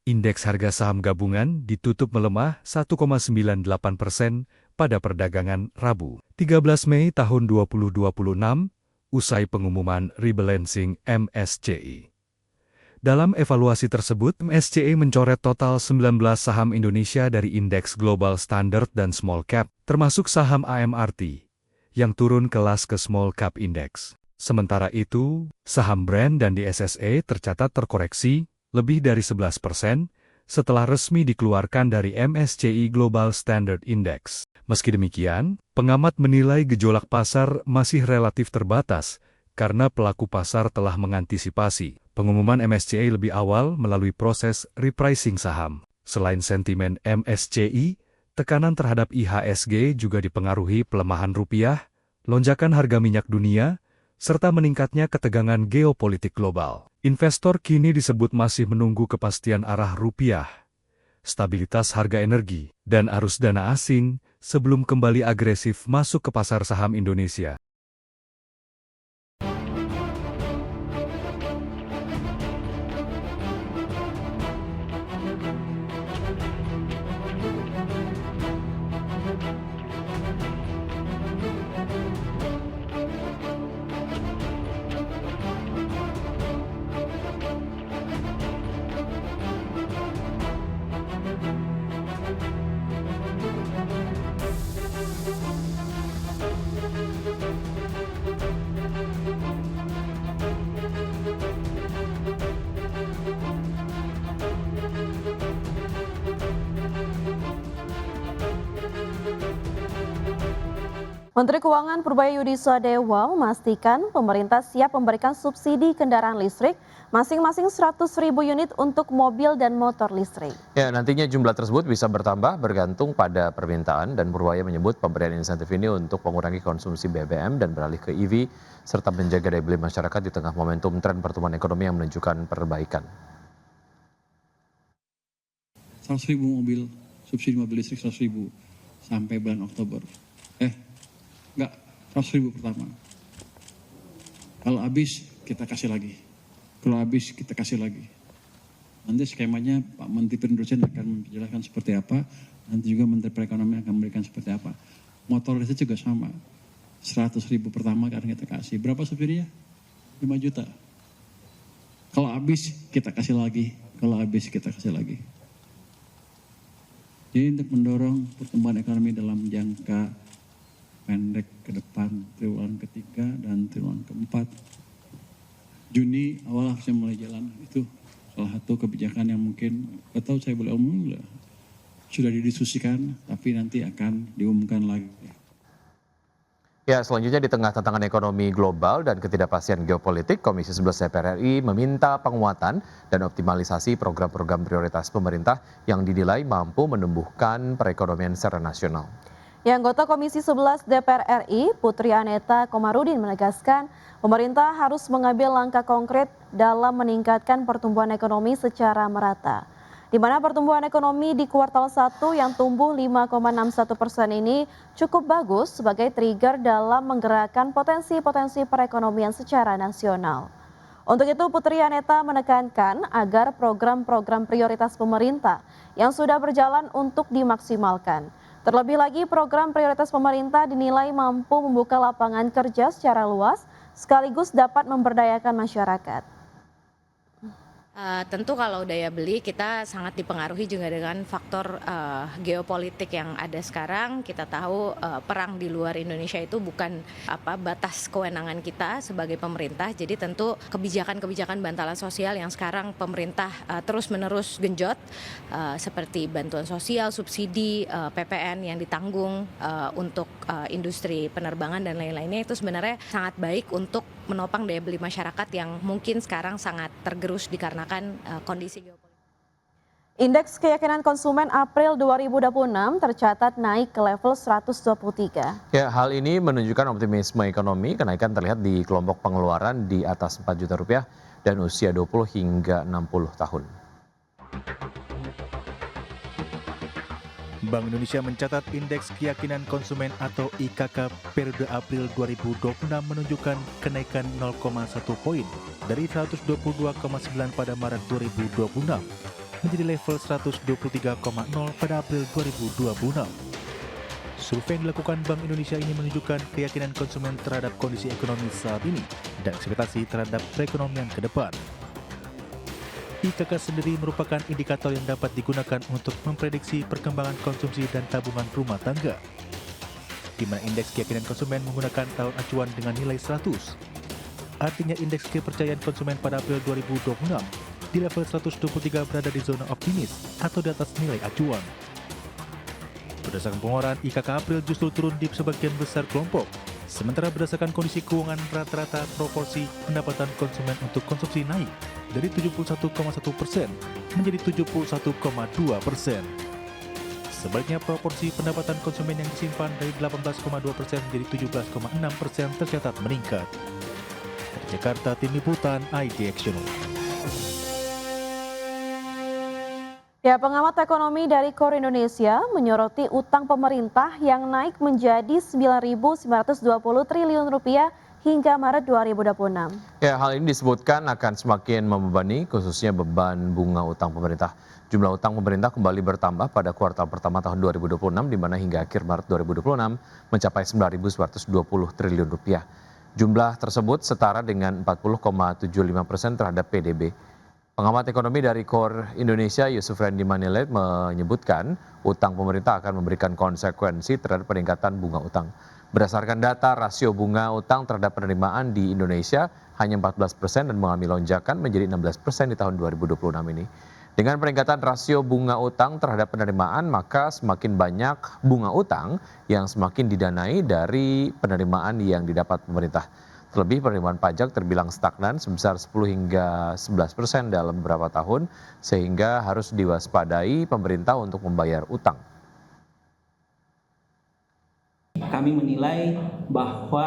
Indeks harga saham gabungan ditutup melemah 1,98% pada perdagangan Rabu, 13 Mei tahun 2026, usai pengumuman rebalancing MSCI. Dalam evaluasi tersebut, MSCI mencoret total 19 saham Indonesia dari indeks Global Standard dan Small Cap, termasuk saham AMRT, yang turun kelas ke Small Cap Index. Sementara itu, saham brand dan di SSE tercatat terkoreksi lebih dari 11% setelah resmi dikeluarkan dari MSCI Global Standard Index. Meski demikian, pengamat menilai gejolak pasar masih relatif terbatas karena pelaku pasar telah mengantisipasi pengumuman MSCI lebih awal melalui proses repricing saham. Selain sentimen MSCI, tekanan terhadap IHSG juga dipengaruhi pelemahan rupiah, lonjakan harga minyak dunia, serta meningkatnya ketegangan geopolitik global. Investor kini disebut masih menunggu kepastian arah rupiah, stabilitas harga energi, dan arus dana asing sebelum kembali agresif masuk ke pasar saham Indonesia. Menteri Keuangan Purbaya Dewa memastikan pemerintah siap memberikan subsidi kendaraan listrik masing-masing 100.000 unit untuk mobil dan motor listrik. Ya, nantinya jumlah tersebut bisa bertambah bergantung pada permintaan dan Purbaya menyebut pemberian insentif ini untuk mengurangi konsumsi BBM dan beralih ke EV serta menjaga daya beli masyarakat di tengah momentum tren pertumbuhan ekonomi yang menunjukkan perbaikan. 100.000 mobil, subsidi mobil listrik 100.000 sampai bulan Oktober. Enggak, 100.000 pertama. Kalau habis, kita kasih lagi. Kalau habis, kita kasih lagi. Nanti skemanya Pak Menteri Perindustrian akan menjelaskan seperti apa. Nanti juga Menteri Perekonomian akan memberikan seperti apa. Motor listrik juga sama. 100.000 pertama akan kita kasih. Berapa subsidinya? 5 juta. Kalau habis, kita kasih lagi. Kalau habis, kita kasih lagi. Jadi untuk mendorong pertumbuhan ekonomi dalam jangka pendek ke depan, triwulan ketiga dan triwulan keempat. Juni awal harusnya mulai jalan. Itu salah satu kebijakan yang mungkin, atau saya boleh omong, sudah didiskusikan, tapi nanti akan diumumkan lagi. Ya, selanjutnya di tengah tantangan ekonomi global dan ketidakpastian geopolitik, Komisi 11 DPR RI meminta penguatan dan optimalisasi program-program prioritas pemerintah yang dinilai mampu menumbuhkan perekonomian secara nasional. Ya, anggota Komisi 11 DPR RI, Putri Aneta Komarudin menegaskan pemerintah harus mengambil langkah konkret dalam meningkatkan pertumbuhan ekonomi secara merata. Di mana pertumbuhan ekonomi di kuartal 1 yang tumbuh 5,61% ini cukup bagus sebagai trigger dalam menggerakkan potensi-potensi perekonomian secara nasional. Untuk itu, Putri Aneta menekankan agar program-program prioritas pemerintah yang sudah berjalan untuk dimaksimalkan. Terlebih lagi, program prioritas pemerintah dinilai mampu membuka lapangan kerja secara luas, sekaligus dapat memberdayakan masyarakat. Tentu kalau daya beli kita sangat dipengaruhi juga dengan faktor geopolitik yang ada sekarang. Kita tahu perang di luar Indonesia itu bukan batas kewenangan kita sebagai pemerintah. Jadi tentu kebijakan-kebijakan bantalan sosial yang sekarang pemerintah terus-menerus genjot seperti bantuan sosial, subsidi, PPN yang ditanggung untuk industri penerbangan dan lain-lainnya itu sebenarnya sangat baik untuk menopang daya beli masyarakat yang mungkin sekarang sangat tergerus dikarenakan kondisi geopolitik. Indeks keyakinan konsumen April 2026 tercatat naik ke level 123. Ya, hal ini menunjukkan optimisme ekonomi. Kenaikan terlihat di kelompok pengeluaran di atas 4 juta rupiah dan usia 20 hingga 60 tahun. Bank Indonesia mencatat indeks keyakinan konsumen atau IKK periode April 2026 menunjukkan kenaikan 0,1 poin dari 122,9 pada Maret 2026. menjadi level 123,0 pada April 2026. Survei yang dilakukan Bank Indonesia ini menunjukkan keyakinan konsumen terhadap kondisi ekonomi saat ini dan ekspektasi terhadap perekonomian ke depan. IKK sendiri merupakan indikator yang dapat digunakan untuk memprediksi perkembangan konsumsi dan tabungan rumah tangga, di mana indeks keyakinan konsumen menggunakan tahun acuan dengan nilai 100. Artinya indeks kepercayaan konsumen pada April 2026 di level 123 berada di zona optimis atau di atas nilai acuan. Berdasarkan pengeluaran, IKK April justru turun di sebagian besar kelompok, sementara berdasarkan kondisi keuangan rata-rata proporsi pendapatan konsumen untuk konsumsi naik dari 71,1% menjadi 71,2%. Sebaliknya, proporsi pendapatan konsumen yang disimpan dari 18,2% menjadi 17,6% tercatat meningkat. Dari Jakarta, Tim Liputan IDX Channel. Ya, pengamat ekonomi dari KOR Indonesia menyoroti utang pemerintah yang naik menjadi 9.920 triliun rupiah hingga Maret 2026. Ya, hal ini disebutkan akan semakin membebani khususnya beban bunga utang pemerintah. Jumlah utang pemerintah kembali bertambah pada kuartal pertama tahun 2026 di mana hingga akhir Maret 2026 mencapai 9.920 triliun rupiah. Jumlah tersebut setara dengan 40,75% terhadap PDB. Pengamat ekonomi dari KOR Indonesia Yusuf Randy Manilet menyebutkan utang pemerintah akan memberikan konsekuensi terhadap peningkatan bunga utang. Berdasarkan data, rasio bunga utang terhadap penerimaan di Indonesia hanya 14% dan mengalami lonjakan menjadi 16% di tahun 2026 ini. Dengan peningkatan rasio bunga utang terhadap penerimaan, maka semakin banyak bunga utang yang semakin didanai dari penerimaan yang didapat pemerintah. Terlebih penerimaan pajak terbilang stagnan sebesar 10 hingga 11% dalam beberapa tahun, sehingga harus diwaspadai pemerintah untuk membayar utang. Kami menilai bahwa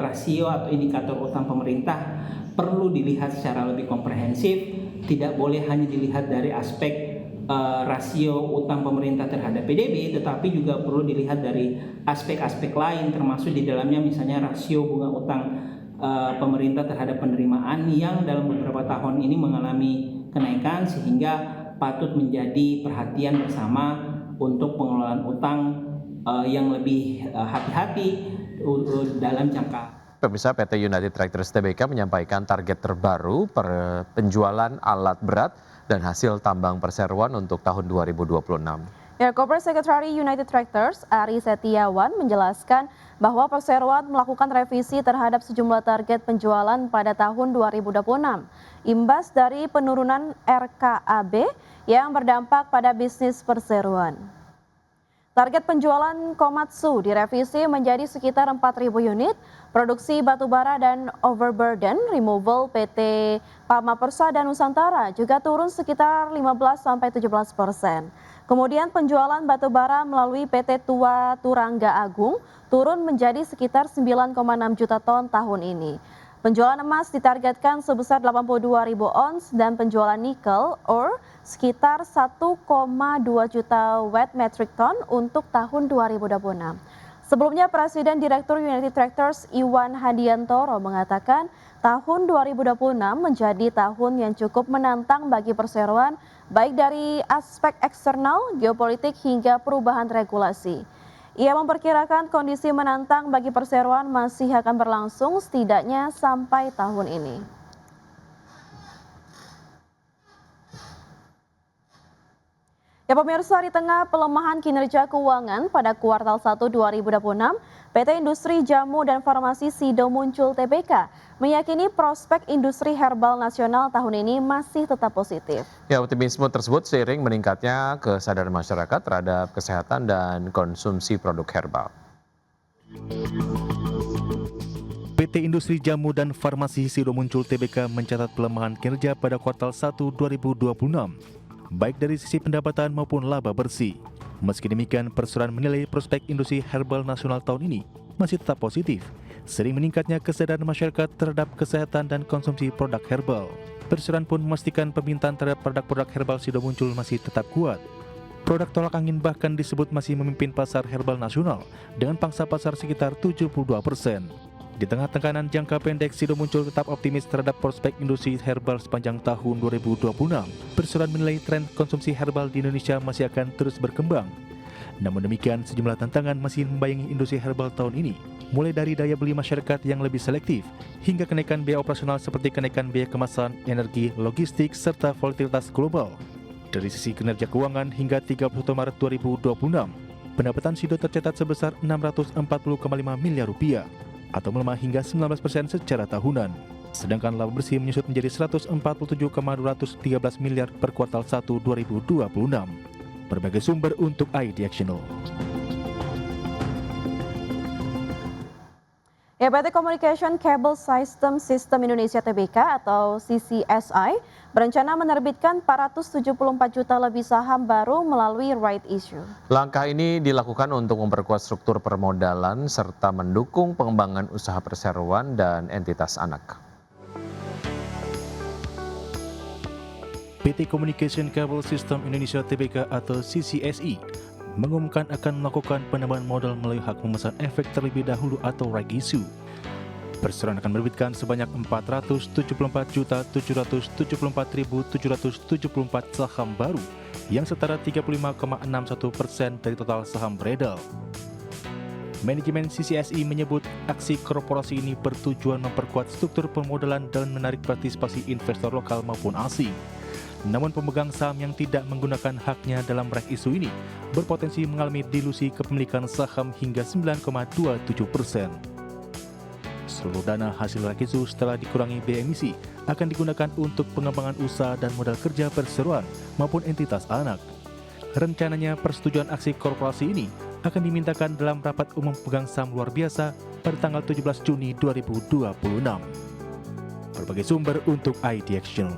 rasio atau indikator utang pemerintah perlu dilihat secara lebih komprehensif, tidak boleh hanya dilihat dari aspek rasio utang pemerintah terhadap PDB, tetapi juga perlu dilihat dari aspek-aspek lain, termasuk di dalamnya misalnya rasio bunga utang pemerintah terhadap penerimaan yang dalam beberapa tahun ini mengalami kenaikan, sehingga patut menjadi perhatian bersama untuk pengelolaan utang yang lebih hati-hati dalam jangka. Pemirsa, PT United Tractors Tbk menyampaikan target terbaru per penjualan alat berat dan hasil tambang perseroan untuk tahun 2026. Ya, Corporate Secretary United Tractors, Ari Setiawan, menjelaskan bahwa perseroan melakukan revisi terhadap sejumlah target penjualan pada tahun 2026, imbas dari penurunan RKAB yang berdampak pada bisnis perseroan. Target penjualan Komatsu direvisi menjadi sekitar 4.000 unit, produksi batubara dan overburden removal PT Pamapersa dan Nusantara juga turun sekitar 15-17%. Kemudian penjualan batubara melalui PT Tua Turangga Agung turun menjadi sekitar 9,6 juta ton tahun ini. Penjualan emas ditargetkan sebesar 82.000 ons dan penjualan nikel ore sekitar 1,2 juta wet metric ton untuk tahun 2026. Sebelumnya Presiden Direktur United Tractors Iwan Hadiantoro mengatakan tahun 2026 menjadi tahun yang cukup menantang bagi perseroan baik dari aspek eksternal, geopolitik hingga perubahan regulasi. Ia memperkirakan kondisi menantang bagi perseroan masih akan berlangsung setidaknya sampai tahun ini. Ya pemirsa, di tengah pelemahan kinerja keuangan pada kuartal 1 2026, PT Industri Jamu dan Farmasi Sido Muncul Tbk meyakini prospek industri herbal nasional tahun ini masih tetap positif. Ya, optimisme tersebut seiring meningkatnya kesadaran masyarakat terhadap kesehatan dan konsumsi produk herbal. PT Industri Jamu dan Farmasi Sido Muncul Tbk mencatat pelemahan kinerja pada kuartal 1 2026. Baik dari sisi pendapatan maupun laba bersih. Meski demikian, perseroan menilai prospek industri herbal nasional tahun ini masih tetap positif, sering meningkatnya kesadaran masyarakat terhadap kesehatan dan konsumsi produk herbal. Perseroan pun memastikan permintaan terhadap produk-produk herbal Sido Muncul masih tetap kuat. Produk tolak angin bahkan disebut masih memimpin pasar herbal nasional dengan pangsa pasar sekitar 72%. Di tengah tekanan jangka pendek, Sido muncul tetap optimis terhadap prospek industri herbal sepanjang tahun 2026. Perseroan menilai tren konsumsi herbal di Indonesia masih akan terus berkembang. Namun demikian, sejumlah tantangan masih membayangi industri herbal tahun ini, mulai dari daya beli masyarakat yang lebih selektif, hingga kenaikan biaya operasional seperti kenaikan biaya kemasan, energi, logistik, serta volatilitas global. Dari sisi kinerja keuangan hingga 31 Maret 2026, pendapatan Sido tercatat sebesar Rp640,5 miliar, atau melemah hingga 19% secara tahunan. Sedangkan laba bersih menyusut menjadi Rp147,213 miliar per kuartal 1 2026. Berbagai sumber untuk iDirectional. PT Communication Cable System Indonesia Tbk atau CCSI berencana menerbitkan 474 juta lebih saham baru melalui right issue. Langkah ini dilakukan untuk memperkuat struktur permodalan serta mendukung pengembangan usaha perseroan dan entitas anak. PT Communication Cable System Indonesia Tbk atau CCSI mengumumkan akan melakukan penambahan modal melalui hak memesan efek terlebih dahulu atau right issue. Perseroan akan menerbitkan sebanyak 474.774.774 saham baru yang setara 35,61% dari total saham beredar. Manajemen CCSI menyebut aksi korporasi ini bertujuan memperkuat struktur permodalan dan menarik partisipasi investor lokal maupun asing. Namun pemegang saham yang tidak menggunakan haknya dalam right issue ini berpotensi mengalami dilusi kepemilikan saham hingga 9,27%. Seluruh dana hasil right issue setelah dikurangi biaya emisi akan digunakan untuk pengembangan usaha dan modal kerja perseroan maupun entitas anak. Rencananya persetujuan aksi korporasi ini akan dimintakan dalam rapat umum pemegang saham luar biasa pada tanggal 17 Juni 2026. Berbagai sumber untuk iDirectional.